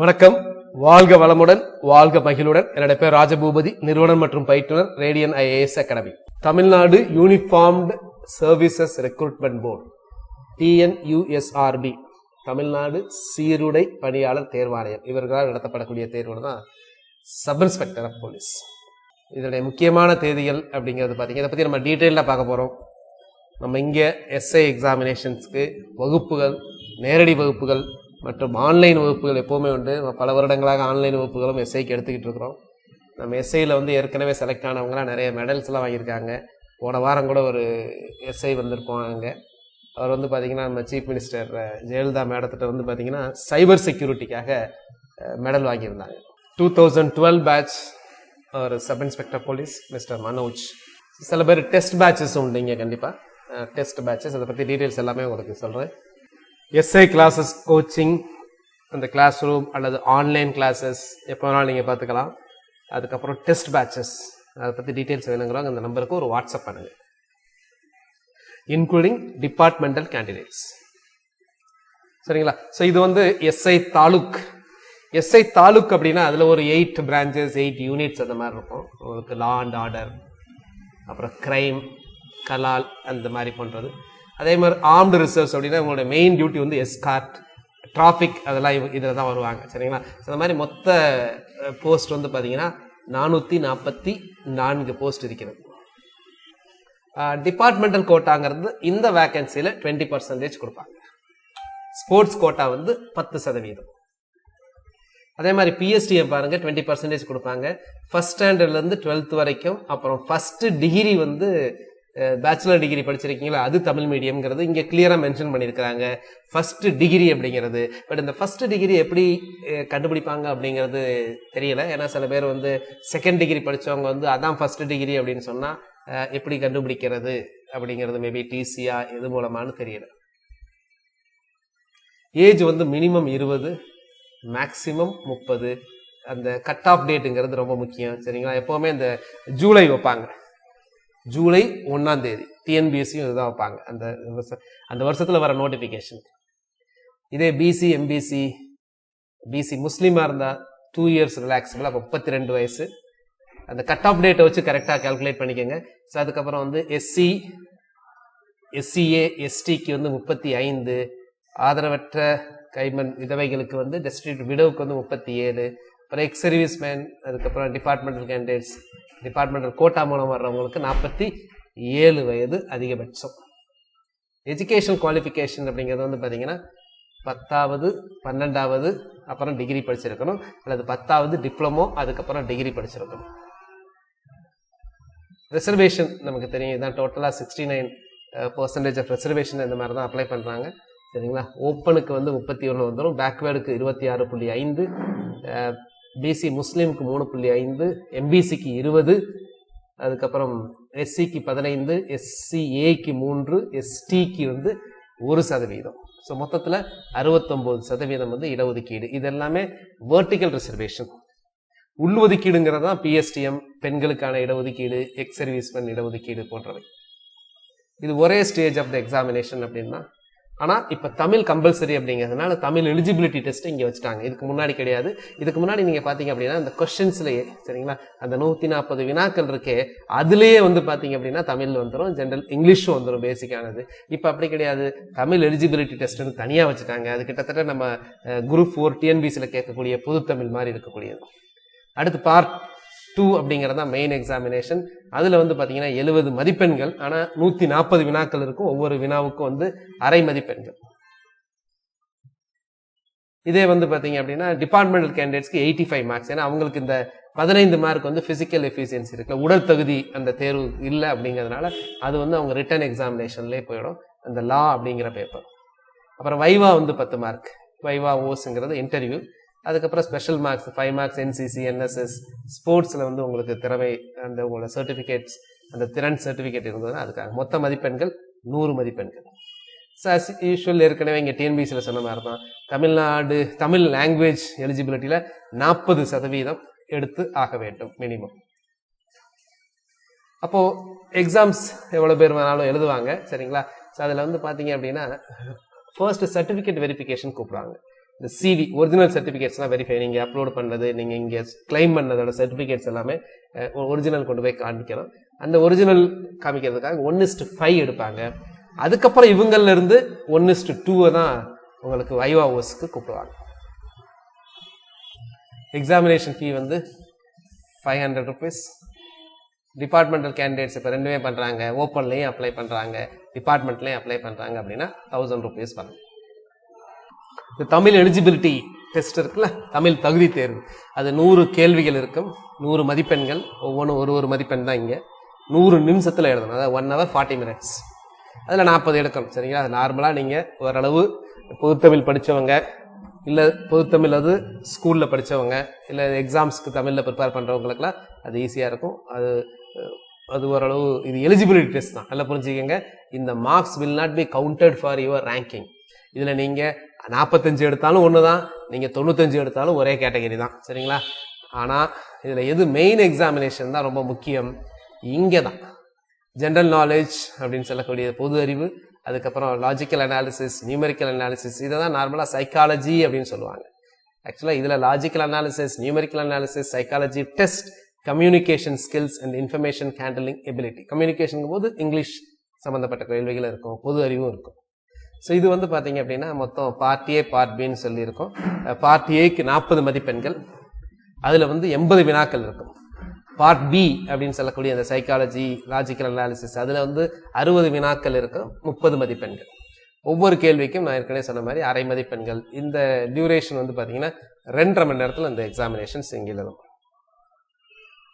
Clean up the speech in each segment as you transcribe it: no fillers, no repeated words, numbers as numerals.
வணக்கம், வாழ்க வளமுடன், வாழ்க மகிழுடன். என்னுடைய பேர் ராஜபூபதி, நிறுவனர் மற்றும் பயிற்றுனர், radian IAS academy. Tamil Nadu uniformed services recruitment board TNUSRB, Tamil Nadu சீருடை பணியாளர் தேர்வாணையம், இவர்களால் நடத்தப்படக்கூடிய தேர்வு தான் சப் இன்ஸ்பெக்டர் ஆஃப் போலீஸ். இதனுடைய முக்கியமான தேதிகள் அப்படிங்கிறது பார்த்தீங்கன்னா, இதை பற்றி நம்ம டீட்டெயிலாக பார்க்க போகிறோம். நம்ம இங்கே எஸ்ஐ எக்ஸாமினேஷன்ஸ்க்கு வகுப்புகள், நேரடி வகுப்புகள் மற்றும் ஆன்லைன் வகுப்புகள் எப்போவுமே உண்டு. நம்ம பல வருடங்களாக ஆன்லைன் வகுப்புகளும் எஸ்ஐக்கு எடுத்துக்கிட்டு இருக்கிறோம். நம்ம எஸ்ஐயில் ஏற்கனவே செலக்ட் ஆனவங்களாம் நிறைய மெடல்ஸ்லாம் வாங்கியிருக்காங்க. போன வாரம் கூட ஒரு எஸ்ஐ வந்திருப்போம். அங்கே அவர் பார்த்திங்கன்னா நம்ம சீஃப் மினிஸ்டர் ஜெயலலிதா மேடத்திட்ட பார்த்திங்கன்னா சைபர் செக்யூரிட்டிக்காக மெடல் வாங்கியிருந்தாங்க. 2012 பேட்ச் ஒரு sub inspector police mister Manoj. சில பேர் டெஸ்ட் பேட்சஸ் உண்டு இங்கே, கண்டிப்பாக டெஸ்ட் பேட்சஸ். அதை பற்றி டீட்டெயில்ஸ் எல்லாமே உங்களுக்கு சொல்கிறேன். எஸ்ஐ கிளாஸஸ் கோச்சிங், அந்த கிளாஸ் ரூம் அல்லது ஆன்லைன் கிளாஸஸ் எப்போ வேணாலும் நீங்கள் பார்த்துக்கலாம். அதுக்கப்புறம் டெஸ்ட் பேட்சஸ், அதை பற்றி டீட்டெயில்ஸ் வேணுங்கிறவங்க அந்த நம்பருக்கு ஒரு வாட்ஸ்அப் பண்ணுங்கள். இன்க்ளூடிங் டிபார்ட்மெண்டல் கேண்டிடேட்ஸ், சரிங்களா? ஸோ இது எஸ்ஐ தாலுக். எஸ்ஐ தாலுக் அப்படின்னா அதில் ஒரு 8 பிரான்ச்சஸ், 8 யூனிட்ஸ் அந்த மாதிரி இருக்கும். உங்களுக்கு லா அண்ட் ஆர்டர், அப்புறம் கிரைம், கலால், அந்த மாதிரி பண்ணுறது. அதே மாதிரி ஆர்ம்டு ரிசர்வ்ஸ் அப்படின்னா உங்களோட மெயின் டியூட்டி எஸ்கார்ட், டிராஃபிக், அதெல்லாம் இதில் தான் வருவாங்க, சரிங்களா? ஸோ அந்த மாதிரி மொத்த போஸ்ட் பார்த்தீங்கன்னா 444 போஸ்ட் இருக்கிறது. டிபார்ட்மெண்டல் கோட்டாங்கிறது இந்த வேக்கன்சியில் 20% கொடுப்பாங்க. Sports quota 10%. அதே மாதிரி பிஎஸ்டிஎம் பாருங்க 20% கொடுப்பாங்க. ஃபர்ஸ்ட் ஸ்டாண்டர்ட்லேருந்து 12th வரைக்கும். அப்புறம் ஃபர்ஸ்ட் டிகிரி பேச்சுலர் டிகிரி படிச்சிருக்கீங்களா, அது தமிழ் மீடியம்ங்கிறது இங்கே கிளியராக மென்ஷன் பண்ணியிருக்கிறாங்க. ஃபர்ஸ்ட் டிகிரி அப்படிங்கிறது. பட் இந்த ஃபர்ஸ்ட் டிகிரி எப்படி கண்டுபிடிப்பாங்க அப்படிங்கிறது தெரியல. ஏன்னா சில பேர் செகண்ட் டிகிரி படித்தவங்க அதான் ஃபர்ஸ்ட் டிகிரி அப்படின்னு சொன்னால் எப்படி கண்டுபிடிக்கிறது அப்படிங்கிறது மேபி டிசியா எது மூலமானு தெரியல. Age minimum 20, maximum 30. அந்த கட் ஆஃப் டேட்டுங்கிறது ரொம்ப முக்கியம், சரிங்களா? எப்போவுமே இந்த ஜூலை வைப்பாங்க, ஜூலை 1ஆம் தேதி. டிஎன்பிஎஸ்சியும் இதுதான் வைப்பாங்க அந்த வருஷத்தில் வர நோட்டிஃபிகேஷன். இதே பிசி, எம்பிசி, பிசி முஸ்லீமாக இருந்தால் 2 years ரிலாக்ஸபிள், அப்போ 32 வயசு. அந்த கட் ஆஃப் டேட்டை வச்சு கரெக்டாக கால்குலேட் பண்ணிக்கோங்க. ஸோ அதுக்கப்புறம் எஸ்சி, எஸ்சிஏ, எஸ்டிக்கு 35, ஆதரவற்ற கைமன் விதவைகளுக்கு டெஸ்டிடியூட் விடோவுக்கு 37, அப்புறம் எக்ஸ் சர்வீஸ் மேன், அதுக்கப்புறம் டிபார்ட்மெண்டல் கேண்டிடேட்ஸ், டிபார்ட்மெண்டல் கோட்டா மூலம் வர்றவங்களுக்கு 47 வயது அதிகபட்சம். எஜுகேஷன் குவாலிஃபிகேஷன் அப்படிங்கிறது பார்த்தீங்கன்னா 10வது, 12வது, அப்புறம் டிகிரி படிச்சிருக்கணும், அல்லது 10வது டிப்ளமோ, அதுக்கப்புறம் டிகிரி படிச்சிருக்கணும். ரிசர்வேஷன் நமக்கு தெரியும், இதான் டோட்டலாக 69% ஆஃப் ரிசர்வேஷன் இந்த மாதிரி தான் அப்ளை பண்ணுறாங்க, சரிங்களா? ஓப்பனுக்கு 31 வந்துடும், பேக்வேர்டுக்கு 26.5, பிசி முஸ்லீமுக்கு 3.5, எம்பிசிக்கு 20, அதுக்கப்புறம் எஸ்சிக்கு 15, எஸ்சிஏக்கு 3, எஸ்டிக்கு 1%. ஸோ மொத்தத்தில் 69% இடஒதுக்கீடு. இது எல்லாமே வெர்டிக்கல் ரிசர்வேஷன். உள்ஒதுக்கீடுங்கிறது தான் பிஎஸ்டிஎம், பெண்களுக்கான இடஒதுக்கீடு, எக்ஸ் சர்வீஸ்மேன் இடஒதுக்கீடு போன்றவை. இது ஒரே ஸ்டேஜ் ஆஃப் த எக்ஸாமினேஷன் அப்படின்னா. ஆனால் இப்போ தமிழ் கம்பல்சரி அப்படிங்கிறதுனால தமிழ் எலிஜிபிலிட்டி டெஸ்ட் இங்கே வச்சுட்டாங்க. இதுக்கு முன்னாடி கிடையாது. இதுக்கு முன்னாடி நீங்கள் பார்த்தீங்க அப்படின்னா இந்த கொஸ்டின்ஸ்லேயே, சரிங்களா, அந்த 140 வினாக்கள் இருக்கே, அதுலேயே பார்த்தீங்க அப்படின்னா தமிழ் வந்துடும், ஜென்ரல் இங்கிலீஷும் வந்துடும், பேசிக்கானது. இப்போ அப்படி கிடையாது, தமிழ் எலிஜிபிலிட்டி டெஸ்ட்னு தனியாக வச்சுட்டாங்க. அது கிட்டத்தட்ட நம்ம குரூப் 4 டிஎன்பிசியில் கேட்கக்கூடிய பொது தமிழ் மாதிரி இருக்கக்கூடியது. அடுத்து பார்ட் 2 அப்படிங்கிறதா மெயின் எக்ஸாமினேஷன். அதில் பார்த்தீங்கன்னா 70 மதிப்பெண்கள். ஆனால் 140 வினாக்கள் இருக்கும். ஒவ்வொரு வினாவுக்கும் அரை மதிப்பெண்கள். இதே பார்த்தீங்க அப்படின்னா டிபார்ட்மெண்டல் கேண்டிடேட்ஸ்க்கு 85 மார்க்ஸ். ஏன்னா அவங்களுக்கு இந்த 15 மார்க் பிசிக்கல் எஃபிஷியன்சி இருக்குல்ல, உடல் தகுதி அந்த தேர்வு இல்லை அப்படிங்கிறதுனால அது அவங்க ரிட்டன் எக்ஸாமினேஷன்லேயே போயிடும், அந்த லா அப்படிங்கிற பேப்பர். அப்புறம் வைவா 10 மார்க். வைவா ஓஸ்ங்கிறது இன்டர்வியூ. அதுக்கப்புறம் special marks 5 marks NCC, NSS, ஸ்போர்ட்ஸில் அந்த திறமை, அந்த உங்களோட சர்டிஃபிகேட்ஸ், அந்த திறன் சர்டிஃபிகேட் இருந்ததுன்னா அதுக்காக மொத்த மதிப்பெண்கள் 100 மதிப்பெண்கள். ஸோ அஸ் யூஷுவல் ஏற்கனவே இங்கே டிஎன்பிசியில் சொன்ன மாதிரி தான் தமிழ்நாடு தமிழ் லாங்குவேஜ் எலிஜிபிலிட்டியில் 40% எடுத்து ஆக வேண்டும் மினிமம். அப்போது எக்ஸாம்ஸ் எவ்வளோ பேர் வேணாலும் எழுதுவாங்க, சரிங்களா? ஸோ அதில் பார்த்தீங்க அப்படின்னா ஃபர்ஸ்ட் சர்டிஃபிகேட் வெரிஃபிகேஷன் கூப்பிடுவாங்க. இந்த சிடி ஒரிஜினல் சர்டிஃபிகேட்ஸ்லாம் வெரிஃபை நீங்கள் அப்லோட் பண்ணது, நீங்கள் இங்கே கிளைம் பண்ணதோட சர்டிஃபிகேட்ஸ் எல்லாமே ஒரிஜினல் கொண்டு போய் காமிக்கணும். அந்த ஒரிஜினல் காமிக்கிறதுக்காக 1:5 எடுப்பாங்க. அதுக்கப்புறம் இவங்கள்ல இருந்து 1:2 தான் உங்களுக்கு வைவா ஓஸ்க்கு கூப்பிடுவாங்க. எக்ஸாமினேஷன் ஃபீ வந்து 500 rupees. டிபார்ட்மெண்டல் கேண்டிடேட்ஸ் இப்போ ரெண்டுமே பண்ணுறாங்க, ஓப்பன்லேயும் அப்ளை பண்ணுறாங்க, டிபார்ட்மெண்ட்லேயும் அப்ளை பண்ணுறாங்க அப்படின்னா 1000 rupees பண்ணணும். இந்த தமிழ் எலிஜிபிலிட்டி டெஸ்ட் இருக்குல்ல, தமிழ் தகுதி தேர்வு, அது 100 கேள்விகள் இருக்கும், 100 மதிப்பெண்கள், ஒவ்வொன்றும் ஒரு மதிப்பெண் தான். இங்கே 100 நிமிஷத்தில் எழுதணும், அதாவது 1 hour 40 minutes. அதில் 40 எடுக்கணும். சரிங்களா? அது நார்மலாக நீங்கள் ஓரளவு பொதுத்தமிழ் படித்தவங்க, இல்லை பொதுத்தமிழ் அது ஸ்கூலில் படித்தவங்க, இல்லை எக்ஸாம்ஸ்க்கு தமிழில் ப்ரிப்பேர் பண்ணுறவங்களுக்குலாம் அது ஈஸியாக இருக்கும். அது ஓரளவு இது எலிஜிபிலிட்டி டெஸ்ட் தான், நல்லா புரிஞ்சுக்கங்க. இந்த marks will not be counted for your ranking. இதில் நீங்கள் 45 எடுத்தாலும் ஒன்று தான், நீங்கள் 95 எடுத்தாலும் ஒரே கேட்டகரி தான். சரிங்களா? ஆனால் இதில் எது மெயின் எக்ஸாமினேஷன் தான் ரொம்ப முக்கியம். இங்கே தான் ஜென்ரல் நாலேஜ் அப்படின்னு சொல்லக்கூடிய பொது அறிவு, அதுக்கப்புறம் லாஜிக்கல் அனாலிசிஸ், நியூமெரிக்கல் அனாலிசிஸ், இதை தான் நார்மலாக சைக்காலஜி அப்படின்னு சொல்லுவாங்க. ஆக்சுவலாக இதில் logical analysis, numerical analysis, psychology test, communication skills and information handling ability. Communication போது இங்கிலீஷ் சம்மந்தப்பட்ட கேள்விகள் இருக்கும், பொது அறிவும் இருக்கும். ஸோ இது வந்து பார்த்தீங்க அப்படின்னா மொத்தம் பார்ட் ஏ பார்ட் பின்னு சொல்லியிருக்கோம். பார்ட் ஏக்கு 40 மதிப்பெண்கள், அதில் வந்து 80 வினாக்கள் இருக்கும். பார்ட் பி அப்படின்னு சொல்லக்கூடிய அந்த சைக்காலஜி லாஜிக்கல் அனாலிசிஸ், அதில் வந்து 60 வினாக்கள் இருக்கும், 30 மதிப்பெண்கள். ஒவ்வொரு கேள்விக்கும் நான் ஏற்கனவே சொன்ன மாதிரி அரை மதிப்பெண்கள். இந்த டியூரேஷன் வந்து பார்த்தீங்கன்னா 2.5 மணி நேரத்தில் இந்த எக்ஸாமினேஷன்ஸ் இங்கே எழுதும்.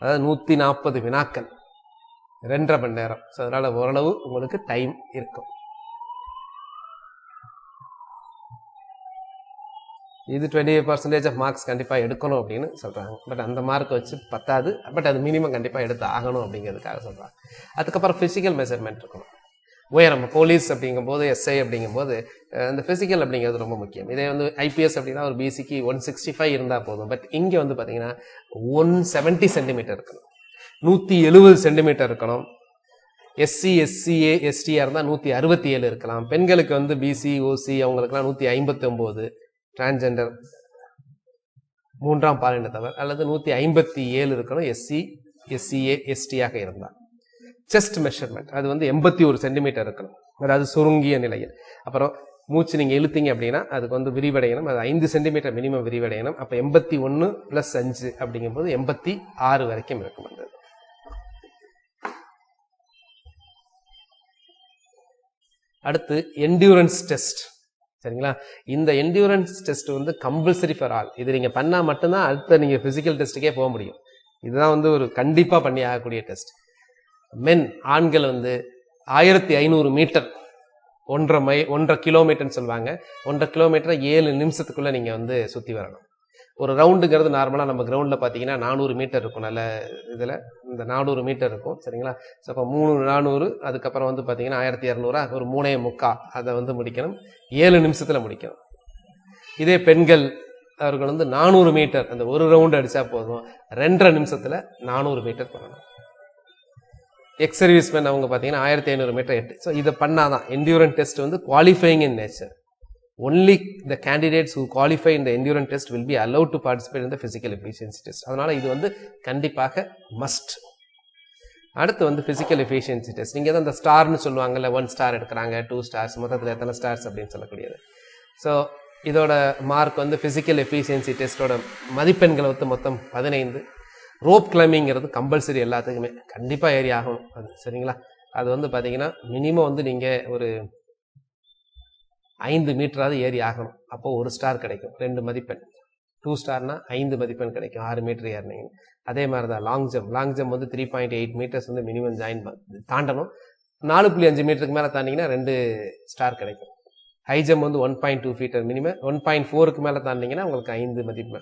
அதாவது 140 வினாக்கள் 2.5 மணி நேரம். ஸோ அதனால் ஓரளவு உங்களுக்கு டைம் இருக்கும். இது 28% ஆஃப் மார்க்ஸ் கண்டிப்பாக எடுக்கணும் அப்படின்னு சொல்கிறாங்க. பட் அந்த மார்க் வச்சு பத்தாது, பட் அது மினிமம் கண்டிப்பாக எடுத்து ஆகணும் அப்படிங்கிறதுக்காக சொல்கிறாங்க. அதுக்கப்புறம் ஃபிசிக்கல் மெஷர்மெண்ட் இருக்கணும். உயரம் போலீஸ் அப்படிங்கும்போது, எஸ்ஐ அப்படிங்கும்போது அந்த ஃபிசிக்கல் அப்படிங்கிறது ரொம்ப முக்கியம். இதே வந்து ஐபிஎஸ் அப்படின்னா ஒரு பிசிக்கு 165 இருந்தால் போதும். பட் இங்கே வந்து பார்த்தீங்கன்னா 170 சென்டிமீட்டர் இருக்கணும், 170 சென்டிமீட்டர் இருக்கணும். எஸ்சி எஸ்சிஏ எஸ்டியாக இருந்தால் 167 இருக்கலாம். பெண்களுக்கு வந்து பிசி ஓசி அவங்களுக்குலாம் 159, டிரான்ஸ்ஜெண்டர் 3ஆம் பாலினத்தவர் அல்லது 157 இருக்கணும் எஸ்சி எஸ்சிஏ எஸ்டியாக இருந்தால். செஸ்ட் மெஷர்மெண்ட் அது வந்து 81 சென்டிமீட்டர் இருக்கணும், அதாவது சுருங்கிய நிலையில். அப்புறம் மூச்சு நீங்கள் இழுத்தீங்க அப்படின்னா அதுக்கு வந்து விரிவடையணும், அது 5 சென்டிமீட்டர் மினிமம் விரிவடையணும். அப்போ 81 + 5 அப்படிங்கும்போது 86 வரைக்கும் இருக்கும். அந்த அடுத்து என்டியூரன்ஸ் டெஸ்ட். சரிங்களா? இந்த என்டியூரன்ஸ் டெஸ்ட் வந்து கம்பல்சரி ஃபார் ஆல். இது நீங்கள் பண்ணால் மட்டும்தான் அடுத்த நீங்கள் ஃபிசிக்கல் டெஸ்ட்டுக்கே போக முடியும். இதுதான் வந்து ஒரு கண்டிப்பாக பண்ணி ஆகக்கூடிய டெஸ்ட். மென் ஆண்கள் வந்து 1500 மீட்டர், 1.5 கிலோமீட்டர்னு சொல்லுவாங்க. 1.5 கிலோமீட்டரை 7 நிமிஷத்துக்குள்ளே நீங்கள் வந்து சுற்றி வரணும். ஒரு ரவுண்டுங்கிறது நார்மலாக நம்ம கிரவுண்டில் பார்த்தீங்கன்னா 400 மீட்டர் இருக்கும். நல்ல இதில் இந்த 400 மீட்டர் இருக்கும். சரிங்களா? ஸோ அப்போ 3 400, அதுக்கப்புறம் வந்து பார்த்தீங்கன்னா 1200, ஒரு 3.25 அதை வந்து முடிக்கணும், 7 நிமிஷத்தில் முடிக்கணும். இதே பெண்கள் அவர்கள் வந்து 400 மீட்டர் அந்த ஒரு ரவுண்டு அடித்தா போதும், 2.5 நிமிஷத்தில் 400 மீட்டர் பண்ணணும். எக்ஸ் சர்வீஸ் மேன் அவங்க பார்த்தீங்கன்னா 1500 மீட்டர் 8. ஸோ இதை பண்ணாதான் என்டியூரன்ஸ் டெஸ்ட் வந்து qualifying in nature. Only the candidates who qualify in the endurance test will be allowed to participate in the physical efficiency test. அதனால இது வந்து கண்டிப்பாக மஸ்ட். அடுத்து வந்து physical efficiency test. நீங்க தான் இந்த ஸ்டார்னு சொல்லுவாங்கல்ல, 1 ஸ்டார் எடுக்கிறாங்க, 2 ஸ்டார்ஸ், மொத்தத்தில் எத்தனை ஸ்டார்ஸ் அப்படின்னு சொல்லக்கூடியது. ஸோ இதோட மார்க் வந்து physical efficiency டெஸ்ட்டோட மதிப்பெண்களை வந்து மொத்தம் 15. ரோப் கிளைம்பிங்கிறது கம்பல்சரி, எல்லாத்துக்குமே கண்டிப்பாக ஏறி ஆகணும் அது. சரிங்களா? அது வந்து பார்த்தீங்கன்னா மினிமம் வந்து நீங்கள் ஒரு 5 மீட்டராவது ஏறி ஆகணும். அப்போ 1 ஸ்டார் கிடைக்கும், 2 மதிப்பெண். 2 ஸ்டார்னா 5 மதிப்பெண் கிடைக்கும், 6 மீட்டர் ஏறினீங்க. அதே மாதிரி தான் லாங் ஜம்ப் வந்து 3.8 மீட்டர்ஸ் வந்து மினிமம் தாண்டணும். 4.5 மீட்டருக்கு மேலே தாண்டிங்கன்னா 2 ஸ்டார் கிடைக்கும். ஹை ஜம்ப் வந்து 1.2 மீட்டர் மினிமம், 1.4க்கு மேலே தாண்டிங்கன்னா உங்களுக்கு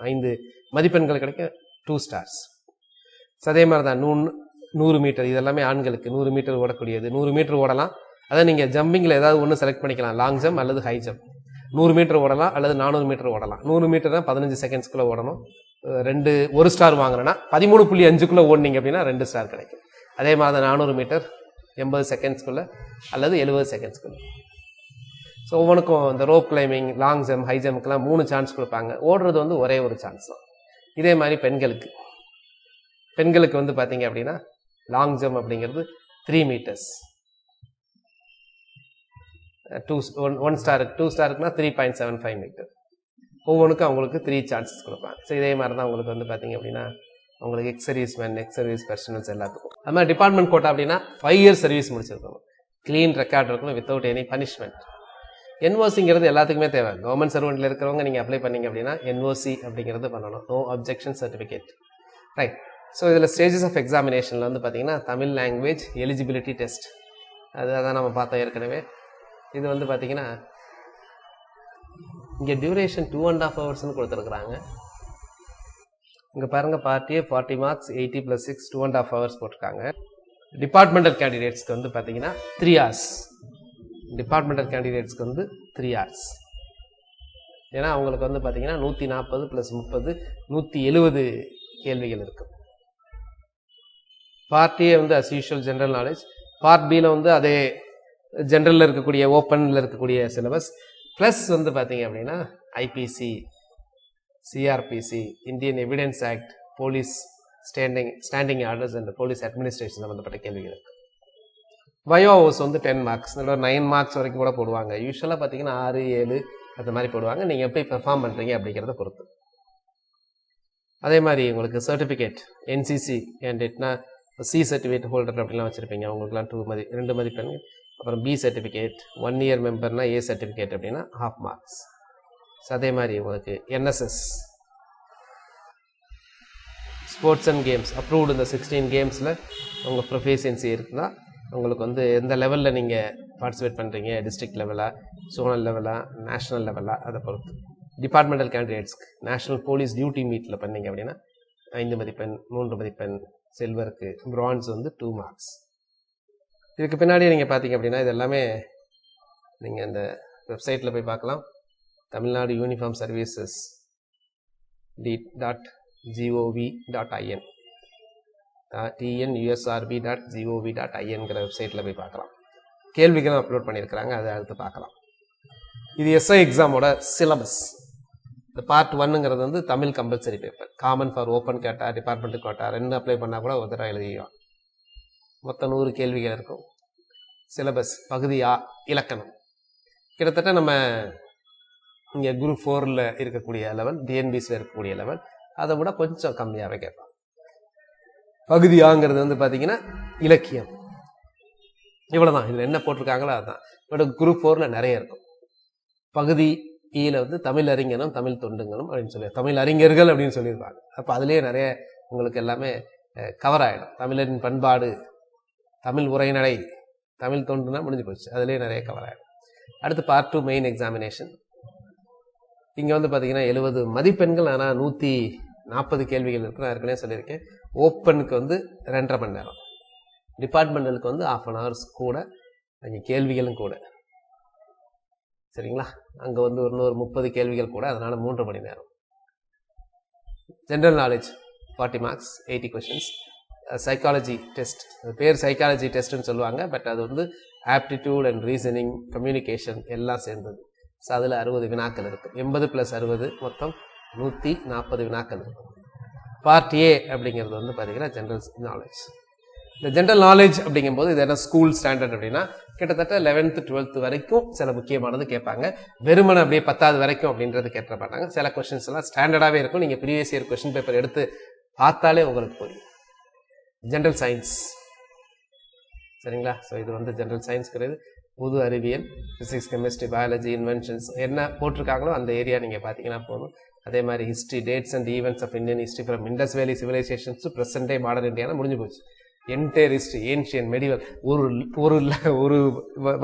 5 மதிப்பெண்கள் கிடைக்கும், 2 ஸ்டார்ஸ். அதே மாதிரி தான் 100 மீட்டர், இதெல்லாமே ஆண்களுக்கு 100 மீட்டர் ஓடக்கூடியது. 100 மீட்டர் ஓடலாம். அதான் நீங்கள் ஜம்பிங்கில் ஏதாவது ஒன்று செலக்ட் பண்ணிக்கலாம், லாங் ஜம்ப் அல்லது ஹை ஜம்ப். 100 மீட்டர் ஓடலாம் அல்லது 400 மீட்டர் ஓடலாம். 100 மீட்டர் தான் 15 செகண்ட்ஸ்குள்ளே ஓடணும். 1 ஸ்டார் வாங்கினா 13.5க்குள்ளே ஓடினீங்க அப்படின்னா 2 ஸ்டார் கிடைக்கும். அதே மாதிரி தான் 400 மீட்டர் 80 செகண்ட்ஸ்குள்ளே அல்லது 70 செகண்ட்ஸ்குள்ளே. ஸோ ஒவ்வொன்றுக்கும் இந்த rope climbing, long jump, high ஜம்ப்க்குலாம் 3 சான்ஸ் கொடுப்பாங்க. ஓடுறது வந்து ஒரே ஒரு சான்ஸ் தான். இதே மாதிரி பெண்களுக்கு வந்து பார்த்தீங்க அப்படின்னா லாங் ஜம்ப் அப்படிங்கிறது 3 மீட்டர்ஸ், 1 ஸ்டாருக்கு 2 ஸ்டாருக்குனா 3.75 மீட்டர். ஒவ்வொன்றுக்கும் அவங்களுக்கு 3 சான்சஸ் கொடுப்பாங்க. ஸோ இதே மாதிரி தான் உங்களுக்கு வந்து பார்த்தீங்க அப்படின்னா உங்களுக்கு எக்ஸ் சர்வீஸ் பர்சனல்ஸ் எல்லாத்துக்கும். அது மாதிரி டிபார்ட்மெண்ட் கோட்டா அப்படின்னா 5 இயர்ஸ் சர்வீஸ் முடிச்சிருக்கணும், க்ளீன் ரெக்கார்ட் இருக்கணும், வித்தவுட் எனி பனிஷ்மெண்ட். என்ஓசிங்கிறது எல்லாத்துக்குமே தேவை. கவர்மெண்ட் சர்வெண்ட்ல இருக்கிறவங்க நீங்கள் அப்ளை பண்ணீங்க அப்படின்னா என்ஓசி அப்படிங்கிறது பண்ணணும், no objection certificate, right. So இதில் ஸ்டேஜஸ் ஆஃப் எக்ஸாமினேஷனில் வந்து பார்த்தீங்கன்னா தமிழ் லாங்குவேஜ் எலிஜிபிலிட்டி டெஸ்ட், அதான் நம்ம பார்த்தோம் ஏற்கனவே. இது வந்து பார்த்தீங்கன்னா இங்கே டியூரேஷன் 2.5 ஹவர்ஸ்னு கொடுத்துருக்குறாங்க. இங்கே பாருங்கள், பார்ட்டியே 40 மார்க்ஸ், 80 + 6 2.5 ஹவர்ஸ் போட்டிருக்காங்க. டிபார்ட்மெண்டல் கேண்டிடேட்ஸ்க்கு வந்து பார்த்தீங்கன்னா 3 hours. டிபார்ட்மெண்டல் கேண்டிடேட்ஸ்க்கு வந்து 3 hours. ஏன்னா அவங்களுக்கு வந்து பார்த்தீங்கன்னா 140 + 30 170 கேள்விகள் இருக்கு. பார்ட் ஏ வந்து as usual general knowledge, part பியில் வந்து அதே ஜென்ரலில் இருக்கக்கூடிய ஓப்பனில் இருக்கக்கூடிய சிலபஸ் ப்ளஸ் வந்து பார்த்தீங்க அப்படின்னா IPC, CrPC, Indian evidence act, police standing orders and police administration சம்மந்தப்பட்ட கேள்விகள் இருக்கு. பயோ ஹவுஸ் வந்து 10 மார்க்ஸ், 9 மார்க்ஸ் வரைக்கும் கூட போடுவாங்க. யூஸ்வலாக பார்த்தீங்கன்னா 6, 7 அந்த மாதிரி போடுவாங்க. நீங்கள் எப்படி பெர்ஃபார்ம் பண்ணுறீங்க அப்படிங்கிறத பொறுத்து. அதே மாதிரி உங்களுக்கு சர்டிஃபிகேட் என்சிசி கேண்டிடேட்னா சி சர்டிஃபிகேட் ஹோல்டர் அப்படிலாம் வச்சுருப்பீங்க, அவங்களுக்குலாம் 2 மதிப்பெண். அப்புறம் பி சர்டிஃபிகேட், 1 இயர் மெம்பர்னா ஏ சர்டிஃபிகேட் அப்படின்னா 1/2 மார்க்ஸ். ஸோ அதே மாதிரி உங்களுக்கு NSS, sports and games approved இந்த 16 கேம்ஸில் உங்கள் ப்ரொஃபிஷியன்சி இருக்குன்னா உங்களுக்கு வந்து எந்த லெவலில் நீங்கள் பார்ட்டிசிபேட் பண்ணுறீங்க, டிஸ்ட்ரிக்ட் லெவலாக, ஜோனல் லெவலாக, நேஷனல் லெவலாக, அதை பொறுத்து. டிபார்ட்மெண்டல் கேண்டிடேட்ஸ்க்கு நேஷனல் போலீஸ் டியூட்டி மீட்டில் பண்ணீங்க அப்படின்னா 5 மதிப்பெண், 3 மதிப்பெண், சில்வருக்கு, பிரான்ஸ் வந்து 2 மார்க்ஸ். இதுக்கு பின்னாடி நீங்கள் பார்த்தீங்க அப்படின்னா இது எல்லாமே நீங்கள் இந்த வெப்சைட்டில் போய் பார்க்கலாம். தமிழ்நாடு யூனிஃபார்ம் சர்வீசஸ் .gov.in tnusrb.gov.inங்கிற வெப்சைட்டில் போய் பார்க்கலாம். கேள்விகளும் அப்லோட் பண்ணியிருக்கிறாங்க, அதை அடுத்து பார்க்கலாம். இது எஸ்ஐ எக்ஸாமோட சிலபஸ். இந்த பார்ட் 1ங்கிறது வந்து Tamil compulsory paper, common for open கேட்டா, டிபார்ட்மெண்ட் கோட்டா 2 அப்ளை பண்ணால் கூட ஒரு தடவை எழுதிக்கலாம். மொத்தம் 100 கேள்விகள் இருக்கும். சிலபஸ் பகுதி ஆ இலக்கணம். கிட்டத்தட்ட நம்ம இங்கே குரூப் 4ல் இருக்கக்கூடிய லெவல், டிஎன்பிசியில் இருக்கக்கூடிய லெவல், அதை விட கொஞ்சம் கம்மியாகவே கேட்பாங்க. பகுதி ஆங்கிறது வந்து பார்த்தீங்கன்னா இலக்கியம், இவ்வளோதான். இதில் என்ன போட்டிருக்காங்களோ அதுதான். பட் குரூப் 4ல் நிறைய இருக்கும். பகுதி ஈல வந்து தமிழ் அறிஞனும் தமிழ் தொண்டுங்களும் அப்படின்னு சொல்லி, தமிழ் அறிஞர்கள் அப்படின்னு சொல்லியிருப்பாங்க. அப்போ அதுலேயே நிறைய உங்களுக்கு எல்லாமே கவர் ஆகிடும். தமிழரின் பண்பாடு, தமிழ் உரைநடை, தமிழ் தொண்டுனா முடிஞ்சு போச்சு, அதுலேயே நிறைய கவர் ஆகிடும். அடுத்து பார்ட் 2 மெயின் எக்ஸாமினேஷன். இங்கே வந்து பார்த்தீங்கன்னா 70 மதிப்பெண்கள், ஆனால் 140 கேள்விகள் இருக்கு. நான் ஏற்கனவே சொல்லியிருக்கேன். ஓப்பனுக்கு வந்து 2.5 மணி நேரம், டிபார்ட்மெண்டலுக்கு வந்து 1/2 hours கூட, அங்கே கேள்விகளும் கூட, சரிங்களா? அங்கே வந்து ஒரு 30 கேள்விகள் கூட, அதனால 3 மணி நேரம். General knowledge 40 marks, 80 questions. Psychology test, அது பேர் சைக்காலஜி டெஸ்ட்னு சொல்லுவாங்க, பட் அது வந்து ஆப்டிடியூட் அண்ட் ரீசனிங், கம்யூனிகேஷன் எல்லாம் சேர்ந்தது. ஸோ அதில் 60 வினாக்கள் இருக்குது. 80 + 60 மொத்தம் 140 வினாக்கள் இருக்கும். பார்ட் ஏ அப்படிங்கிறது வந்து பார்த்தீங்கன்னா ஜென்ரல் நாலேஜ். இந்த ஜென்ரல் நாலேஜ் அப்படிங்கும்போது இது என்ன ஸ்கூல் ஸ்டாண்டர்ட் அப்படின்னா கிட்டத்தட்ட 11th 12th வரைக்கும் சில முக்கியமானது கேட்பாங்க. வெறுமனை அப்படியே 10வது வரைக்கும் அப்படின்றது கேட்ட மாட்டாங்க. சில கொஸ்டின்ஸ் எல்லாம் ஸ்டாண்டர்டாகவே இருக்கும். நீங்கள் ப்ரீவியஸ் இயர் கொஸ்டின் பேப்பர் எடுத்து பார்த்தாலே உங்களுக்கு புரியும். ஜென்ரல் சயின்ஸ், சரிங்களா? ஸோ இது வந்து ஜென்ரல் சயின்ஸ் கிடையாது, பொது அறிவியல், ஃபிசிக்ஸ், கெமிஸ்ட்ரி, பயாலஜி, இன்வென்ஷன்ஸ் என்ன போட்டிருக்காங்களோ அந்த ஏரியா நீங்கள் பார்த்தீங்கன்னா போதும். அதே மாதிரி history, dates and events of Indian history from Indus valley civilisations to present day modern இந்தியானா முடிஞ்சு போச்சு. என்டையர் ஹிஸ்ட்ரி, ஏன்ஷியன், மெடிவல், ஒரு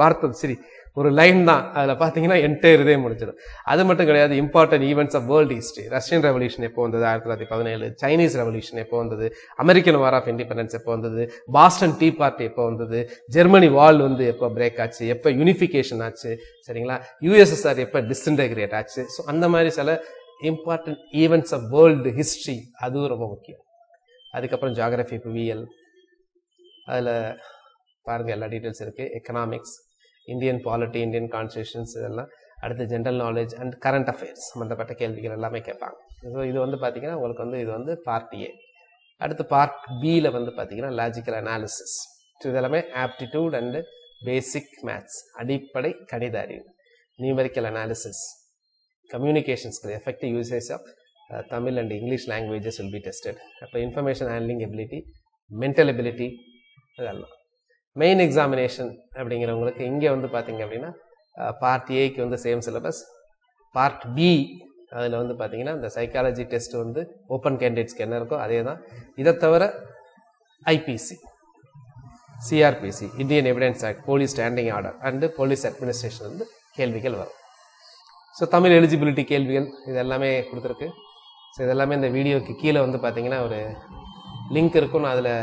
வார்த்தை, சரி ஒரு லைன் தான், அதில் பார்த்தீங்கன்னா என்டையர் இதே முடிச்சிடும். அது மட்டும் கிடையாது, important events of world history. Russian revolution எப்போ வந்தது 1917, சைனீஸ் ரெவல்யூஷன் எப்போ வந்தது, அமெரிக்கன் வார் ஆஃப் இண்டிபெண்டன்ஸ் எப்போ வந்தது, பாஸ்டன் டீ பார்ட்டி எப்போ வந்தது, ஜெர்மனி வால் வந்து எப்போ பிரேக் ஆச்சு, எப்போ யூனிஃபிகேஷன் ஆச்சு, சரிங்களா? யூஎஸ்எஸ்ஆர் எப்போ டிஸ்இன்டகிரேட் ஆச்சு. ஸோ அந்த மாதிரி சில important events of world history, அதுவும் ரொம்ப முக்கியம். அதுக்கப்புறம் ஜியாகிரபி, புவியியல், அதில் பாருங்கள் எல்லா டீட்டெயில்ஸ் இருக்குது. Economics, Indian polity, Indian constitutions, இதெல்லாம் அடுத்து general knowledge and current affairs சம்மந்தப்பட்ட கேள்விகள் எல்லாமே கேட்பாங்க. ஸோ இது வந்து பார்த்தீங்கன்னா உங்களுக்கு வந்து இது வந்து பார்ட் ஏ. அடுத்து பார்ட் பியில் வந்து பார்த்தீங்கன்னா லாஜிக்கல் அனாலிசிஸ். ஸோ இதெல்லாமே ஆப்டிடியூட் அண்டு பேசிக் மேத்ஸ், அடிப்படை கணித அறிவு, numerical analysis, communication skill, effective usage of Tamil and English languages will be tested. அப்போ information handling ability, mental ability, இதெல்லாம். மெயின் எக்ஸாமினேஷன் அப்படிங்கிறவங்களுக்கு இங்கே வந்து பார்த்தீங்க அப்படின்னா பார்ட் ஏக்கு வந்து சேம் சிலபஸ். பார்ட் பி அதில் வந்து பார்த்தீங்கன்னா இந்த சைக்காலஜி டெஸ்ட் வந்து ஓப்பன் கேண்டிடேட்ஸ்க்கு என்ன இருக்கோ அதே தான். இதை தவிர IPC, CrPC, Indian evidence act, police standing order and police administration வந்து கேள்விகள் வரும். ஸோ தமிழ் எலிஜிபிலிட்டி கேள்விகள் இது எல்லாமே கொடுத்துருக்கு. ஸோ இதெல்லாமே இந்த வீடியோக்கு கீழே வந்து பார்த்தீங்கன்னா ஒரு லிங்க் இருக்கும். அதில்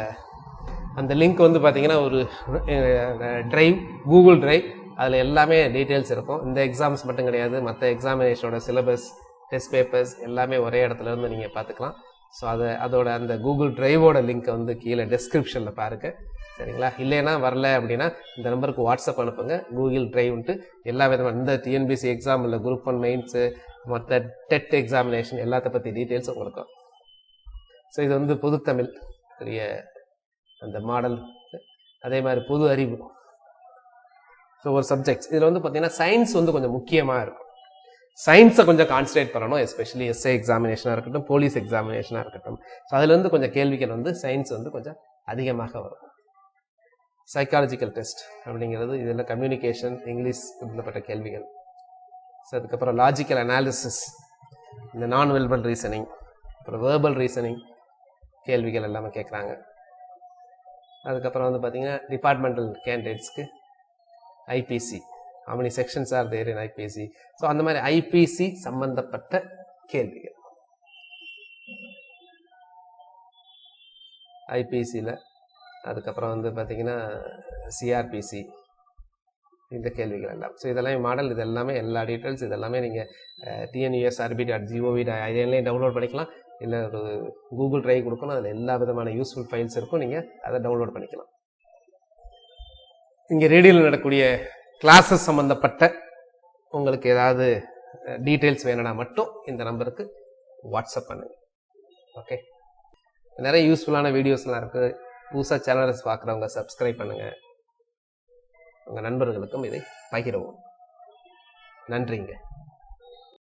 அந்த லிங்க் வந்து பார்த்தீங்கன்னா ஒரு ட்ரைவ், கூகுள் ட்ரைவ், அதில் எல்லாமே டீட்டெயில்ஸ் இருக்கும். இந்த எக்ஸாம்ஸ் மட்டும் கிடையாது, மற்ற எக்ஸாமினேஷனோட சிலபஸ், டெஸ்ட் பேப்பர்ஸ் எல்லாமே ஒரே இடத்துல இருந்து நீங்கள் பார்த்துக்கலாம். ஸோ அதோட அந்த கூகுள் ட்ரைவோட லிங்க்கை வந்து கீழே டெஸ்கிரிப்ஷனில் பாருங்கள், சரிங்களா? இல்லைன்னா வரல அப்படின்னா இந்த நம்பருக்கு வாட்ஸ்அப் அனுப்புங்க. கூகுள் ட்ரைவ்ன்ட்டு எல்லா விதமான இந்த டிஎன்பிஎஸ்சி எக்ஸாம் இல்லை, குரூப் 1 மெயின்ஸு, மற்ற டெட் எக்ஸாமினேஷன் எல்லாத்த பற்றி டீட்டெயில்ஸும் உங்களுக்கு. ஸோ இது வந்து பொதுத்தமிழ் பெரிய அந்த மாடல், அதே மாதிரி பொது அறிவு. ஸோ ஒரு சப்ஜெக்ட்ஸ் இதில் வந்து பார்த்தீங்கன்னா சயின்ஸ் வந்து கொஞ்சம் முக்கியமாக இருக்கும். சயின்ஸை கொஞ்சம் கான்சன்ட்ரேட் பண்ணணும், எஸ்பெஷலி எஸ்ஏ எக்ஸாமினேஷனாக இருக்கட்டும், போலீஸ் எக்ஸாமினேஷனாக இருக்கட்டும். ஸோ அதுலேருந்து கொஞ்சம் கேள்விகள் வந்து சயின்ஸ் வந்து கொஞ்சம் அதிகமாக வரும். சைக்காலஜிக்கல் டெஸ்ட் அப்படிங்கிறது இதில் கம்யூனிகேஷன், இங்கிலீஷ் சம்பந்தப்பட்ட கேள்விகள். ஸோ அதுக்கப்புறம் லாஜிக்கல் அனாலிசிஸ், இந்த நான் வெர்பல் ரீசனிங், அப்புறம் வேர்பல் ரீசனிங் கேள்விகள் எல்லாமே கேட்குறாங்க. அதுக்கப்புறம் வந்து பார்த்தீங்கன்னா டிபார்ட்மெண்டல் கேண்டிடேட்ஸ்க்கு IPC, how many sections are there in IPC. So அந்த மாதிரி ஐபிசி சம்பந்தப்பட்ட கேள்விகள் ஐபிசியில். அதுக்கப்புறம் வந்து பார்த்தீங்கன்னா சிஆர்பிசி, இந்த கேள்விகள் எல்லாம். ஸோ இதெல்லாம் மாடல், இது எல்லாமே எல்லா டீட்டெயில்ஸ் இதெல்லாமே நீங்கள் tnusrb.gov.in டவுன்லோட் பண்ணிக்கலாம். இல்லை ஒரு கூகுள் ட்ரைவ் கொடுக்கணும், அதில் எல்லா விதமான யூஸ்ஃபுல் ஃபைல்ஸ் இருக்கும், நீங்கள் அதை டவுன்லோட் பண்ணிக்கலாம். இங்கே ரேடியோவில் நடக்கக்கூடிய கிளாஸஸ் சம்மந்தப்பட்ட உங்களுக்கு ஏதாவது டீட்டெயில்ஸ் வேணும்னா மட்டும் இந்த நம்பருக்கு வாட்ஸ்அப் பண்ணுங்க. ஓகே, நிறைய யூஸ்ஃபுல்லான வீடியோஸ்லாம் இருக்குது. புதுசாக சேனல்ஸ் பார்க்குறவங்க சப்ஸ்கிரைப் பண்ணுங்கள், உங்கள் நண்பர்களுக்கும் இதை பகிரவும். நன்றிங்க.